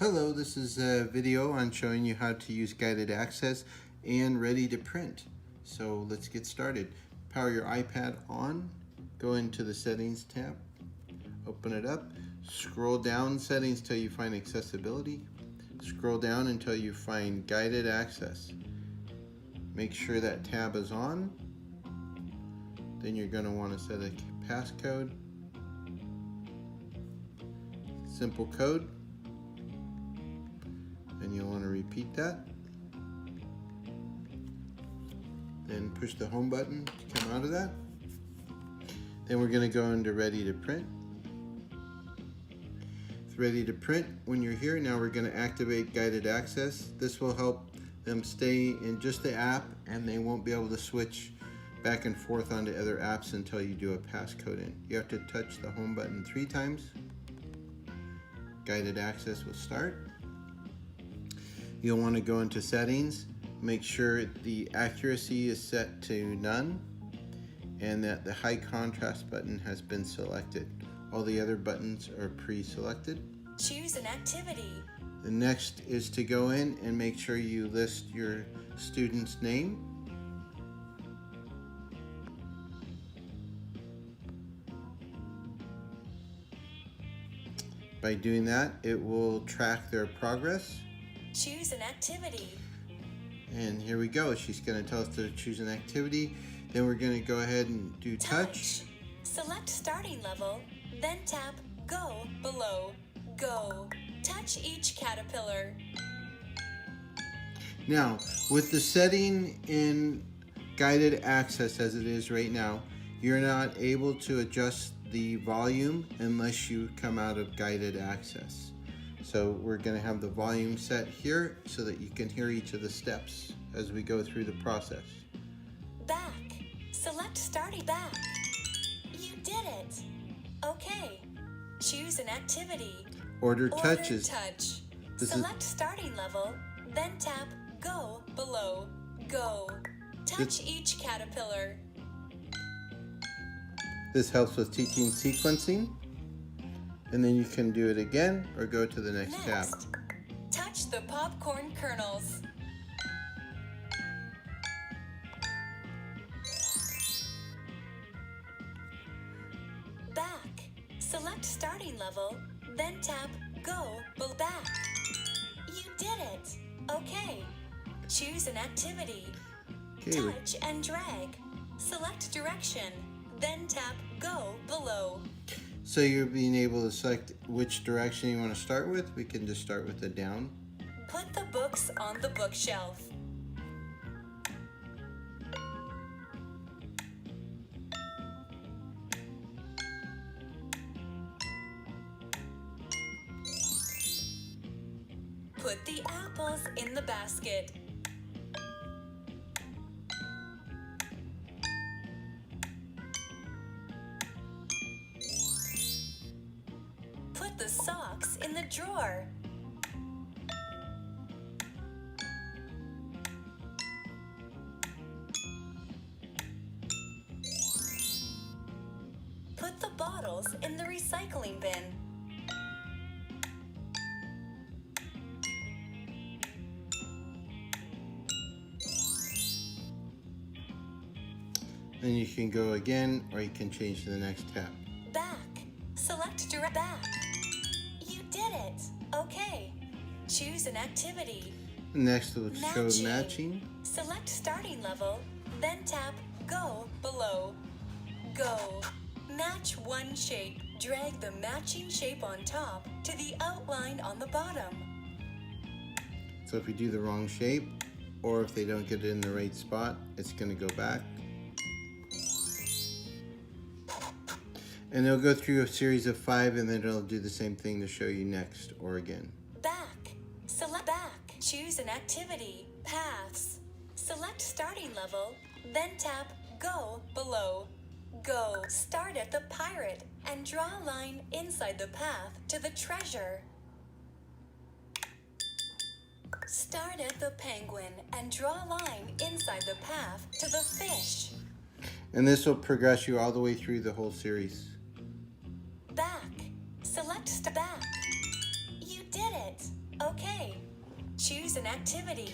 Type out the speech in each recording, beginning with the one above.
Hello, this is a video on showing you how to use guided access and ready to print. So let's get started. Power your iPad on, go into the settings tab, open it up, scroll down settings till you find accessibility, scroll down until you find guided access. Make sure that tab is on. Then you're going to want to set a passcode, simple code, and you'll want to repeat that. Then push the home button to come out of that. Then we're going to go into ready to print. It's ready to print. When you're here, now we're going to activate guided access. This will help them stay in just the app and they won't be able to switch back and forth onto other apps until you do a passcode in. You have to touch the home button 3 times. Guided access will start. You'll want to go into settings, make sure the accuracy is set to none and that the high contrast button has been selected. All the other buttons are pre-selected. Choose an activity. The next is to go in and make sure you list your student's name. By doing that, it will track their progress. Choose an activity. And here we go. She's going to tell us to choose an activity. Then we're going to go ahead and do touch. Select starting level, then tap Go below. Go. Touch each caterpillar. Now, with the setting in guided access as it is right now, you're not able to adjust the volume unless you come out of guided access. So we're going to have the volume set here so that you can hear each of the steps as we go through the process. Back. Select starting back. You did it. Okay. Choose an activity. Order touches. Touch. Select starting level, then tap Go below. Go. Touch each caterpillar. This helps with teaching sequencing. And then you can do it again or go to the next tab. Touch the popcorn kernels. Back. Select starting level, then tap Go back. You did it. Okay. Choose an activity. Touch and drag. Select direction, then tap Go below. So you're being able to select which direction you want to start with. We can just start with the down. Put the books on the bookshelf. Put the apples in the basket. Put the socks in the drawer. Put the bottles in the recycling bin. Then you can go again or you can change to the next tab. Back. Select direct back. You did it. Okay. Choose an activity. Next we'll show matching. Select starting level, then tap Go below. Go. Match one shape. Drag the matching shape on top to the outline on the bottom. So if you do the wrong shape or if they don't get it in the right spot, it's going to go back. And it'll go through a series of 5 and then it'll do the same thing to show you next or again. Back. Select back. Choose an activity. Paths. Select starting level, then tap Go below. Go. Start at the pirate and draw a line inside the path to the treasure. Start at the penguin and draw a line inside the path to the fish. And this will progress you all the way through the whole series. Back. Select back. You did it. Okay. Choose an activity.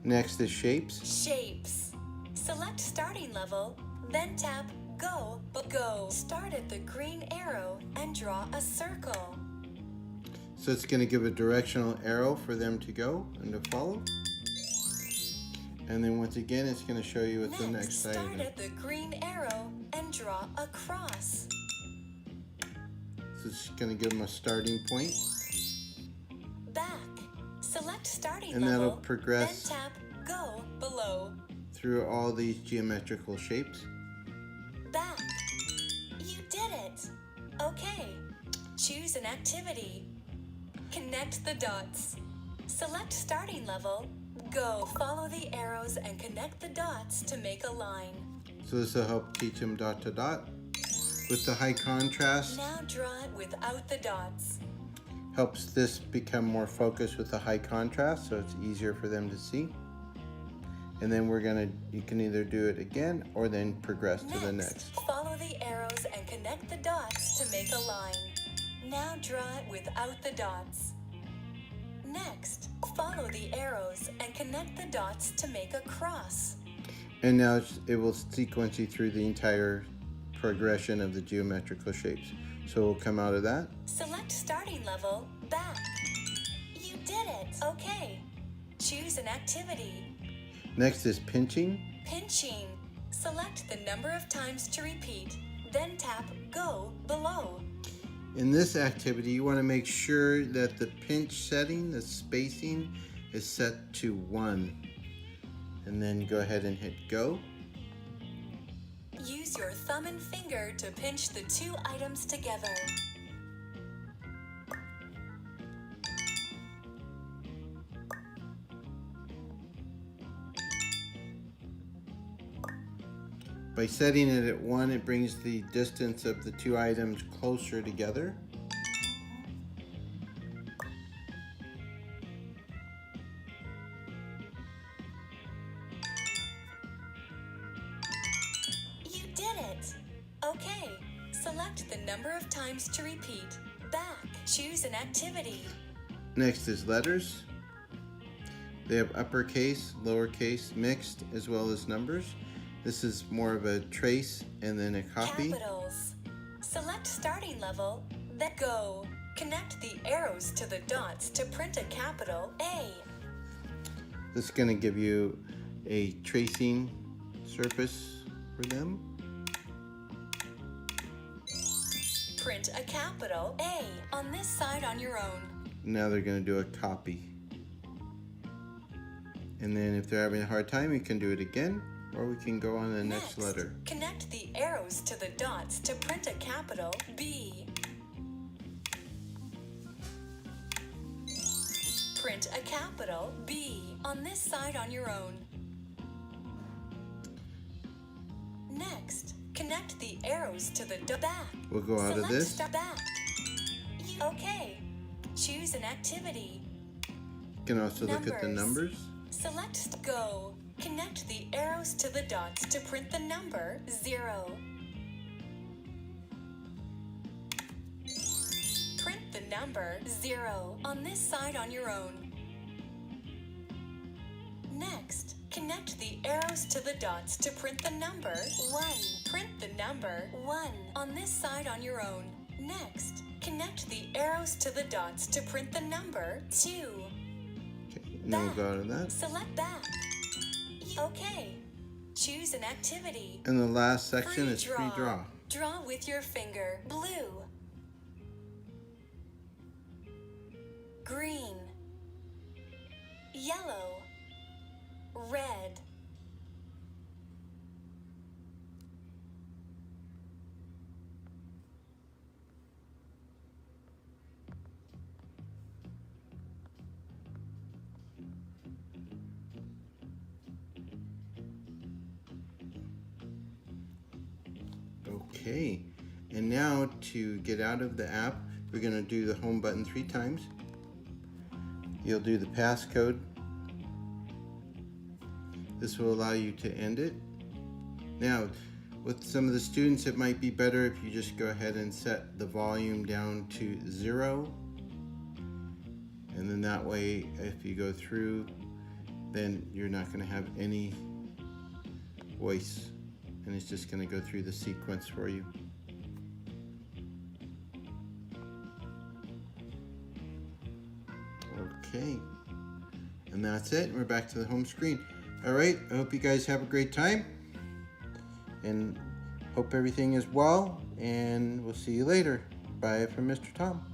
Next is shapes. Shapes. Select starting level, then tap Go, Go. Start at the green arrow and draw a circle. So it's going to give a directional arrow for them to go and to follow. And then once again, it's going to show you what's the next side of start it. at the green arrow and draw a cross. So it's going to give them a starting point. Back. Select starting And level, that'll progress then tap Go below. through all these geometrical shapes. Back. You did it. Okay. Choose an activity. Connect the dots. Select starting level. Go. Follow the arrows and connect the dots to make a line. So this will help teach them dot to dot. With the high contrast, Now draw it without the dots. helps this become more focused with the high contrast, so it's easier for them to see. And then you can either do it again or then progress to the next. Follow the arrows and connect the dots to make a line. Now draw it without the dots. Next, follow the arrows and connect the dots to make a cross. And now it will sequence you through the entire progression of the geometrical shapes. So we'll come out of that. Select starting level, back. You did it. Okay. Choose an activity. Next is pinching. Pinching. Select the number of times to repeat, then tap Go below. In this activity, you want to make sure that the pinch setting, the spacing, is set to 1. And then go ahead and hit go. Use your thumb and finger to pinch the two items together. By setting it at 1, it brings the distance of the two items closer together. You did it! Okay, select the number of times to repeat. Back. Choose an activity. Next is letters. They have uppercase, lowercase, mixed, as well as numbers. This is more of a trace and then a copy. Capitals. Select starting level, then Go. Connect the arrows to the dots to print a capital A. This is going to give you a tracing surface for them. Print a capital A on this side on your own. Now they're going to do a copy. And then if they're having a hard time, you can do it again, or we can go on to the next letter. Connect the arrows to the dots to print a capital B. Print a capital B on this side on your own. Next, connect the arrows to the back. We'll go out of this. Back. Okay. Choose an activity. You can also look at the numbers. Select Go. Connect the arrows to the dots to print the number 0. Print the number 0 on this side on your own. Next, connect the arrows to the dots to print the number 1. Print the number 1 on this side on your own. Next, connect the arrows to the dots to print the number 2. Okay, and then we'll go out of that. Select back. Okay. Choose an activity. And the last section is free draw. Draw with your finger. Blue. Green. Yellow. Red. Okay, and now to get out of the app, we're going to do the home button 3 times. You'll do the passcode. This will allow you to end it. Now, with some of the students, it might be better if you just go ahead and set the volume down to 0. And then that way, if you go through, then you're not going to have any voice, and it's just going to go through the sequence for you. Okay, and that's it. We're back to the home screen. All right, I hope you guys have a great time, and hope everything is well, and we'll see you later. Bye from Mr. Tom.